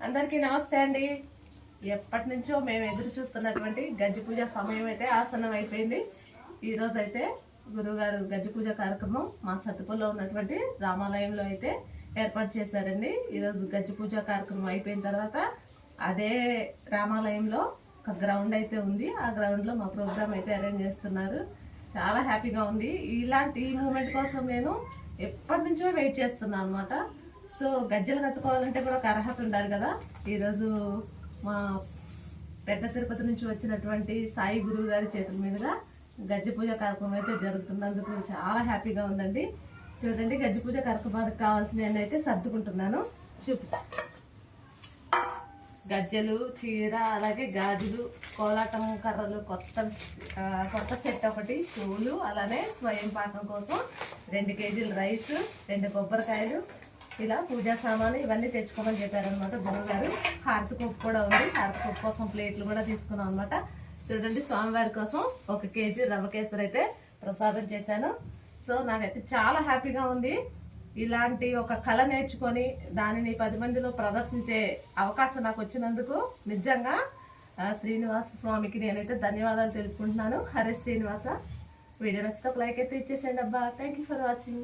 అందరికీ నమస్తే అండి. ఎప్పటి నుంచో మేము ఎదురు చూస్తున్నటువంటి గజ్జి పూజ సమయం అయితే ఆసన్నం అయిపోయింది. ఈరోజు అయితే గురువుగారు గజ్జి పూజ కార్యక్రమం మా సత్తుపల్లిలో ఉన్నటువంటి రామాలయంలో అయితే ఏర్పాటు చేశారండి. ఈరోజు గజ్జి పూజ కార్యక్రమం అయిపోయిన తర్వాత అదే రామాలయంలో ఒక గ్రౌండ్ అయితే ఉంది. ఆ గ్రౌండ్లో మా ప్రోగ్రామ్ అయితే అరేంజ్ చేస్తున్నారు. చాలా హ్యాపీగా ఉంది. ఈ మూమెంట్ కోసం నేను ఎప్పటి నుంచో వెయిట్ చేస్తున్నాను అనమాట. సో గజ్జలు కట్టుకోవాలంటే కూడా ఒక అర్హత ఉండాలి కదా. ఈరోజు మా పెద్ద తిరుపతి నుంచి వచ్చినటువంటి సాయి గురువు గారి చేతుల మీదుగా గజ్జి పూజ కార్యక్రమం అయితే జరుగుతున్నందుకు చాలా హ్యాపీగా ఉందండి. చూడండి, గజ్జి పూజ కార్యక్రమానికి కావాల్సినవి అయితే సర్దుకుంటున్నాను. గజ్జలు, చీర, అలాగే గాజులు, కోలాటం కర్రలు, కొత్త సెట్ ఒకటి, పూలు, అలానే స్వయం పాకం కోసం 2 కేజీలు రైస్, 2 కొబ్బరికాయలు, ఇలా పూజా సామాను ఇవన్నీ తెచ్చుకోమని చెప్పారనమాట గురువు గారు. హారతి కప్పు కూడా ఉంది. హారతి కప్పు కోసం ప్లేట్లు కూడా తీసుకున్నాం అనమాట. చూడండి, స్వామివారి కోసం 1 కేజీ రవ్వ కేసరి అయితే ప్రసాదం చేశాను. సో నాకైతే చాలా హ్యాపీగా ఉంది. ఇలాంటి ఒక కళ నేర్చుకొని దానిని 10 మందిలో ప్రదర్శించే అవకాశం నాకు వచ్చినందుకు నిజంగా శ్రీనివాస స్వామికి నేనైతే ధన్యవాదాలు తెలుపుకుంటున్నాను. హరే శ్రీనివాస. వీడియో నచ్చితే ఒక లైక్ అయితే ఇచ్చేసేయండి అబ్బా. Thank you for watching.